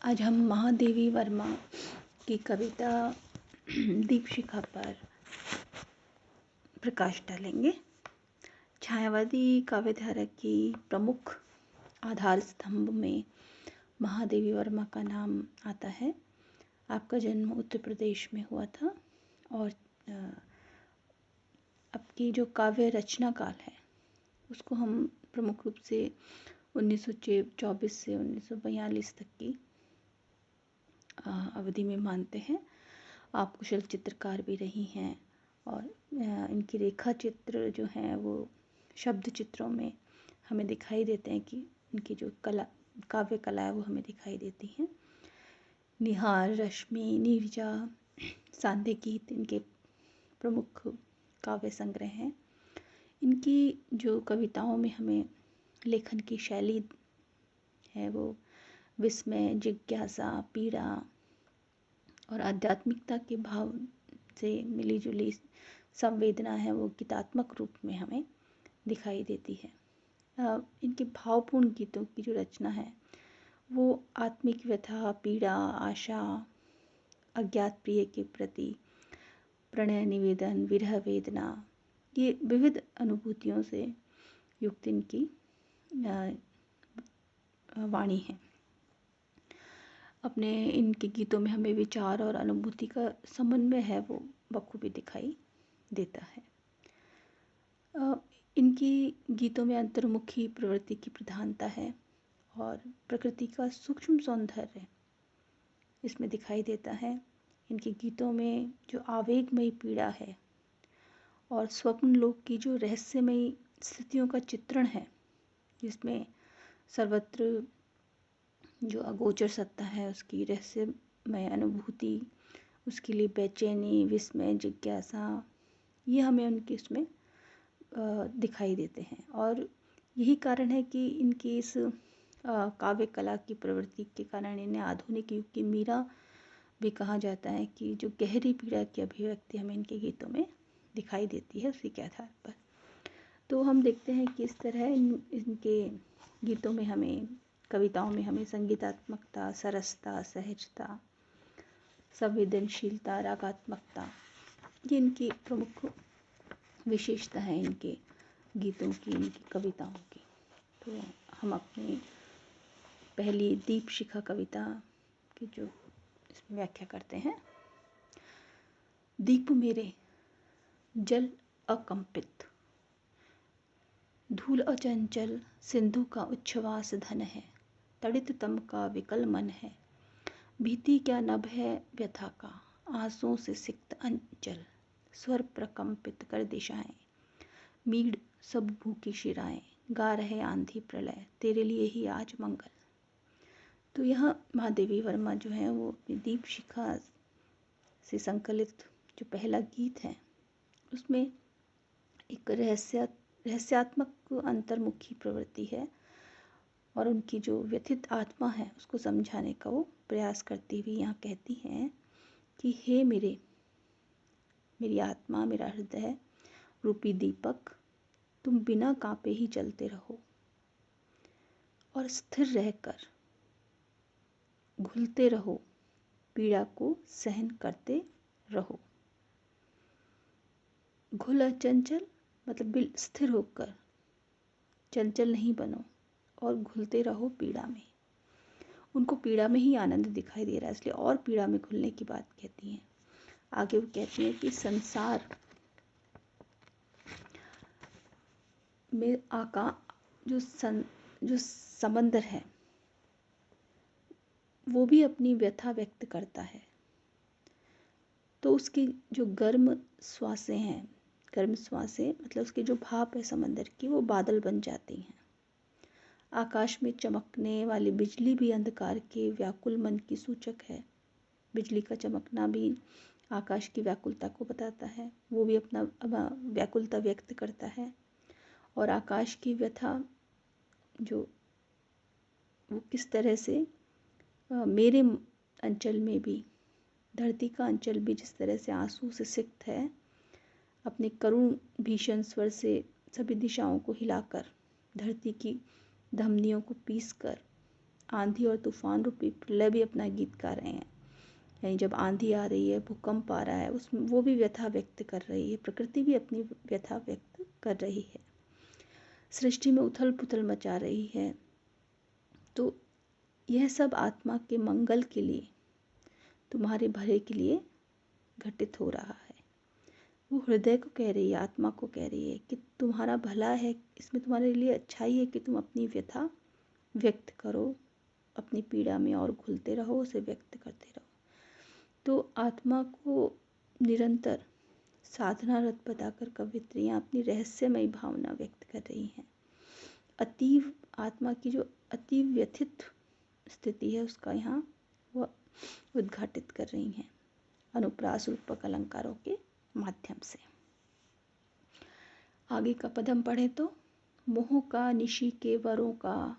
आज हम महादेवी वर्मा की कविता दीपशिखा पर प्रकाश डालेंगे। छायावादी काव्यधारा की प्रमुख आधार स्तंभ में महादेवी वर्मा का नाम आता है। आपका जन्म उत्तर प्रदेश में हुआ था और आपकी जो काव्य रचना काल है उसको हम प्रमुख रूप से 1924 से 1942 तक की अवधि में मानते हैं। आप कुशल चित्रकार भी रही हैं और इनकी रेखा चित्र जो हैं वो शब्द चित्रों में हमें दिखाई देते हैं कि इनकी जो काव्य कला है वो हमें दिखाई देती हैं। निहार, रश्मि, नीरजा, सांध्य गीत इनके प्रमुख काव्य संग्रह हैं। इनकी जो कविताओं में हमें लेखन की शैली है वो विस्मय, जिज्ञासा, पीड़ा और आध्यात्मिकता के भाव से मिली जुली संवेदना है वो गीतात्मक रूप में हमें दिखाई देती है। इनके भावपूर्ण गीतों की जो रचना है वो आत्मिक व्यथा, पीड़ा, आशा, अज्ञात प्रिय के प्रति प्रणय निवेदन, विरह वेदना, ये विविध अनुभूतियों से युक्त इनकी वाणी है। अपने इनके गीतों में हमें विचार और अनुभूति का समन्वय है वो बखूबी दिखाई देता है। इनकी गीतों में अंतर्मुखी प्रवृत्ति की प्रधानता है और प्रकृति का सूक्ष्म सौंदर्य इसमें दिखाई देता है। इनके गीतों में जो आवेगमयी पीड़ा है और स्वप्न लोक की जो रहस्यमयी स्थितियों का चित्रण है जिसमें सर्वत्र जो अगोचर सत्ता है उसकी रहस्यमय अनुभूति, उसके लिए बेचैनी, विस्मय, जिज्ञासा, ये हमें उनके इसमें दिखाई देते हैं। और यही कारण है कि इनकी इस काव्य कला की प्रवृत्ति के कारण इन्हें आधुनिक युग की मीरा भी कहा जाता है कि जो गहरी पीड़ा की अभिव्यक्ति हमें इनके गीतों में दिखाई देती है उसी के आधार पर। तो हम देखते हैं कि इस तरह इनके गीतों में हमें, कविताओं में हमें संगीतात्मकता, सरसता, सहजता, संवेदनशीलता, रागात्मकता, ये इनकी प्रमुख विशेषता है इनके गीतों की, इनकी कविताओं की। तो हम अपनी पहली दीपशिखा कविता की जो इसमें व्याख्या करते हैं। दीप मेरे जल अकंपित, धूल अचंचल, सिंधु का उच्छ्वास धन है, तड़ित तम का विकल मन है, भीति क्या नभ है व्यथा का, आंसुओं से सिक्त अंचल, स्वर प्रकंपित कर दिशाएं, मीड़ सब भूखी शिराएं, गा रहे आंधी प्रलय, तेरे लिए ही आज मंगल। तो यह महादेवी वर्मा जो है वो अपनी दीपशिखा से संकलित जो पहला गीत है उसमें एक रहस्यात्मक अंतर्मुखी प्रवृत्ति है और उनकी जो व्यथित आत्मा है उसको समझाने का वो प्रयास करती हुई यहाँ कहती हैं कि हे मेरी आत्मा, मेरा हृदय रूपी दीपक, तुम बिना कांपे ही चलते रहो और स्थिर रहकर घुलते रहो, पीड़ा को सहन करते रहो। घुल चंचल मतलब स्थिर होकर चंचल नहीं बनो और घुलते रहो पीड़ा में। उनको पीड़ा में ही आनंद दिखाई दे रहा है इसलिए और पीड़ा में घुलने की बात कहती हैं। आगे वो कहती हैं कि संसार में जो समंदर है वो भी अपनी व्यथा व्यक्त करता है, तो उसकी जो गर्म श्वासें मतलब उसके जो भाप है समंदर की वो बादल बन जाती हैं। आकाश में चमकने वाली बिजली भी अंधकार के व्याकुल मन की सूचक है। बिजली का चमकना भी आकाश की व्याकुलता को बताता है, वो भी अपना व्याकुलता व्यक्त करता है। और आकाश की व्यथा जो वो किस तरह से मेरे अंचल में भी, धरती का अंचल भी जिस तरह से आंसू से सिक्त है, अपने करुण भीषण स्वर से सभी दिशाओं को हिलाकर, धरती की धमनियों को पीसकर आंधी और तूफान रूपी प्रलय भी अपना गीत गा रहे हैं। यानी जब आंधी आ रही है, भूकंप आ रहा है, उसमें वो भी व्यथा व्यक्त कर रही है, प्रकृति भी अपनी व्यथा व्यक्त कर रही है, सृष्टि में उथल पुथल मचा रही है। तो यह सब आत्मा के मंगल के लिए, तुम्हारे भले के लिए घटित हो रहा है। वो हृदय को कह रही है, आत्मा को कह रही है कि तुम्हारा भला है, इसमें तुम्हारे लिए अच्छाई है कि तुम अपनी व्यथा व्यक्त करो, अपनी पीड़ा में और घुलते रहो, उसे व्यक्त करते रहो। तो आत्मा को निरंतर साधनारत बताकर कवित्रियाँ अपनी रहस्यमयी भावना व्यक्त कर रही हैं। अतीव आत्मा की जो अतीव व्यथित स्थिति है उसका यहाँ वह उद्घाटित कर रही हैं अनुप्रास रूपक अलंकारों के माध्यम से। आगे का पद हम पढ़ें तो, मोह का निशी के वरों का,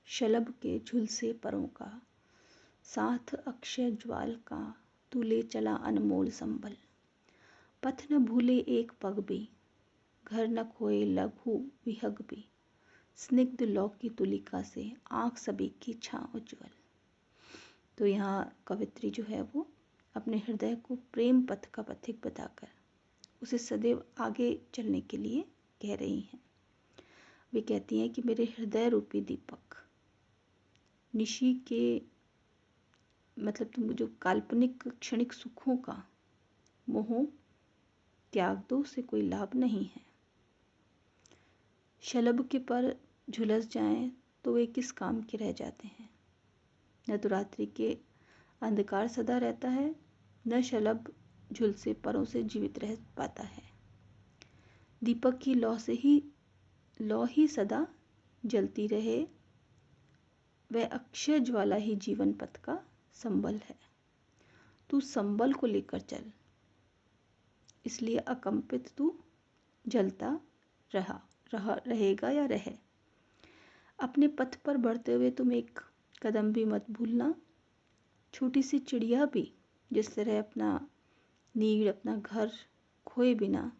शलभ के झुलसे परों का, साथ अक्षय ज्वाल का, तू ले चला अनमोल संबल। पथ न भूले एक पग भी, घर न खोए लघु विहग भी, स्निग्ध लौ की तुलिका से आँख सभी की छाँव उज्ज्वल। तो यहाँ कवित्री जो है वो अपने हृदय को प्रेम पथ का पथिक बताकर उसे सदैव आगे चलने के लिए कह रही हैं। वे कहती हैं कि मेरे हृदय रूपी दीपक, निशी के मतलब तुम जो काल्पनिक क्षणिक सुखों का मोह त्याग दो, से कोई लाभ नहीं है। शलभ के पर झुलस जाएं तो वे किस काम के रह जाते हैं। न तो रात्रि के अंधकार सदा रहता है, न शलभ झुलसे परों से जीवित रह पाता है। दीपक की लौ ही सदा जलती रहे, वह अक्षय ज्वाला ही जीवन पथ का संबल है। तू संबल को लेकर चल, इसलिए अकंपित तू जलता रहेगा या रहे। अपने पथ पर बढ़ते हुए तुम एक कदम भी मत भूलना। छोटी सी चिड़िया भी जिस तरह अपना नीड़, अपना घर खोए बिना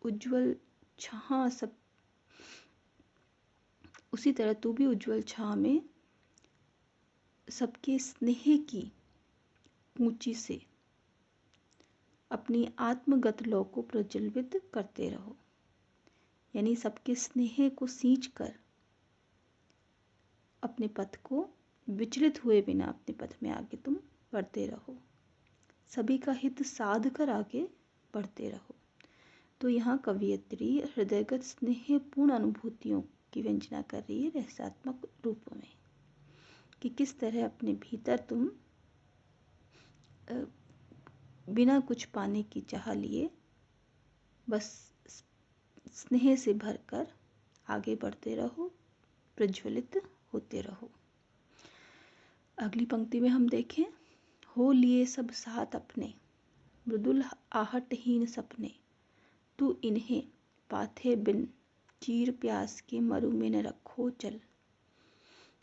उज्जवल छां सब, उसी तरह तू भी उज्जवल छां में सबके स्नेह की ऊंची से अपनी आत्मगत लौ को प्रज्वलित करते रहो। यानी सबके स्नेह को सींच कर अपने पथ को विचलित हुए बिना अपने पथ में आगे तुम बढ़ते रहो, सभी का हित साध कर आगे बढ़ते रहो। तो यहाँ कवियत्री हृदयगत स्नेहपूर्ण अनुभूतियों की व्यंजना कर रही है रहस्यात्मक रूपों में, कि किस तरह अपने भीतर तुम बिना कुछ पाने की चाह लिए बस स्नेह से भरकर आगे बढ़ते रहो, प्रज्वलित होते रहो। अगली पंक्ति में हम देखें, हो लिए सब साथ अपने, मृदुल आहटहीन सपने, तू इन्हें पाथे बिन चीर प्यास के मरु में न रखो चल।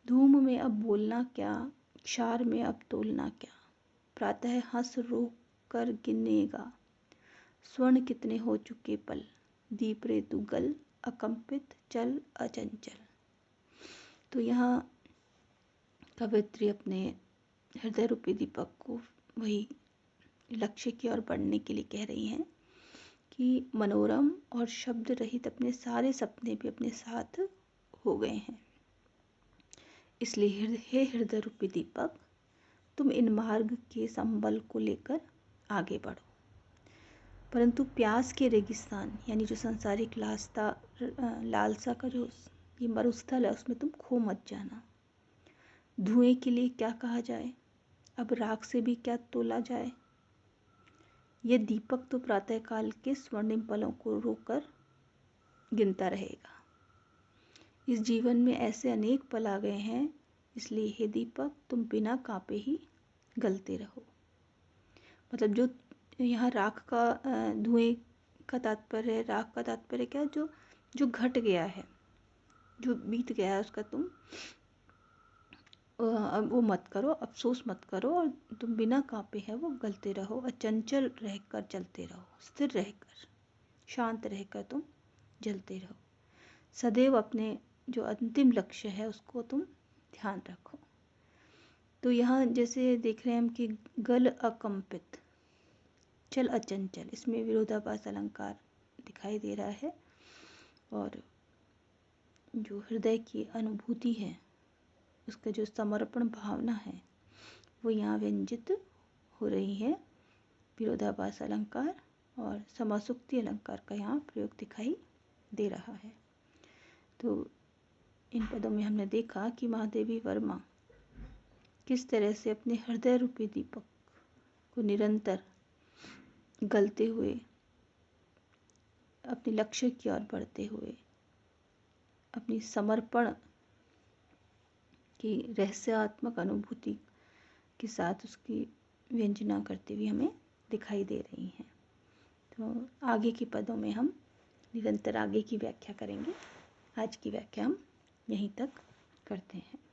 धूम में अब बोलना क्या, क्षार में अब तोलना क्या, प्रातः हंस रोक कर गिनेगा, स्वर्ण कितने हो चुके पल, दीप रे तू गल, अकंपित चल अचंचल। तो यहाँ कवित्री अपने हृदय रूपी दीपक को वही लक्ष्य की ओर बढ़ने के लिए कह रही हैं कि मनोरम और शब्द रहित अपने सारे सपने भी अपने साथ हो गए हैं। इसलिए हे हृदय रूपी दीपक, तुम इन मार्ग के संबल को लेकर आगे बढ़ो, परंतु प्यास के रेगिस्तान यानी जो सांसारिक लालसा का जो ये मरुस्थल है उसमें तुम खो मत जाना। धुएं के लिए क्या कहा जाए, अब राख से भी क्या तोला जाए। यह दीपक तो प्रातःकाल के स्वर्णिम पलों को रोककर गिनता रहेगा। इस जीवन में ऐसे अनेक पल आ गए हैं, इसलिए हे दीपक तुम बिना कांपे ही गलते रहो। मतलब जो यहाँ राख का धुएं का तात्पर्य है, राख का तात्पर्य क्या, जो घट गया है, जो बीत गया है उसका तुम वो मत करो, अफसोस मत करो, और तुम बिना कांपे है वो गलते रहो, अचंचल रहकर चलते रहो, स्थिर रहकर शांत रहकर तुम जलते रहो। सदैव अपने जो अंतिम लक्ष्य है उसको तुम ध्यान रखो। तो यहाँ जैसे देख रहे हैं हम कि गल अकंपित, चल अचंचल, इसमें विरोधाभास अलंकार दिखाई दे रहा है। और जो हृदय की अनुभूति है, उसका जो समर्पण भावना है, वो यहाँ व्यंजित हो रही है। विरोधाभास अलंकार और समासुक्ति अलंकार का यहाँ प्रयोग दिखाई दे रहा है। तो इन पदों में हमने देखा कि महादेवी वर्मा किस तरह से अपने हृदय रूपी दीपक को निरंतर गलते हुए अपने लक्ष्य की ओर बढ़ते हुए अपनी समर्पण की रहस्यात्मक अनुभूति के साथ उसकी व्यंजना करते हुए हमें दिखाई दे रही हैं। तो आगे के पदों में हम निरंतर आगे की व्याख्या करेंगे। आज की व्याख्या हम यहीं तक करते हैं।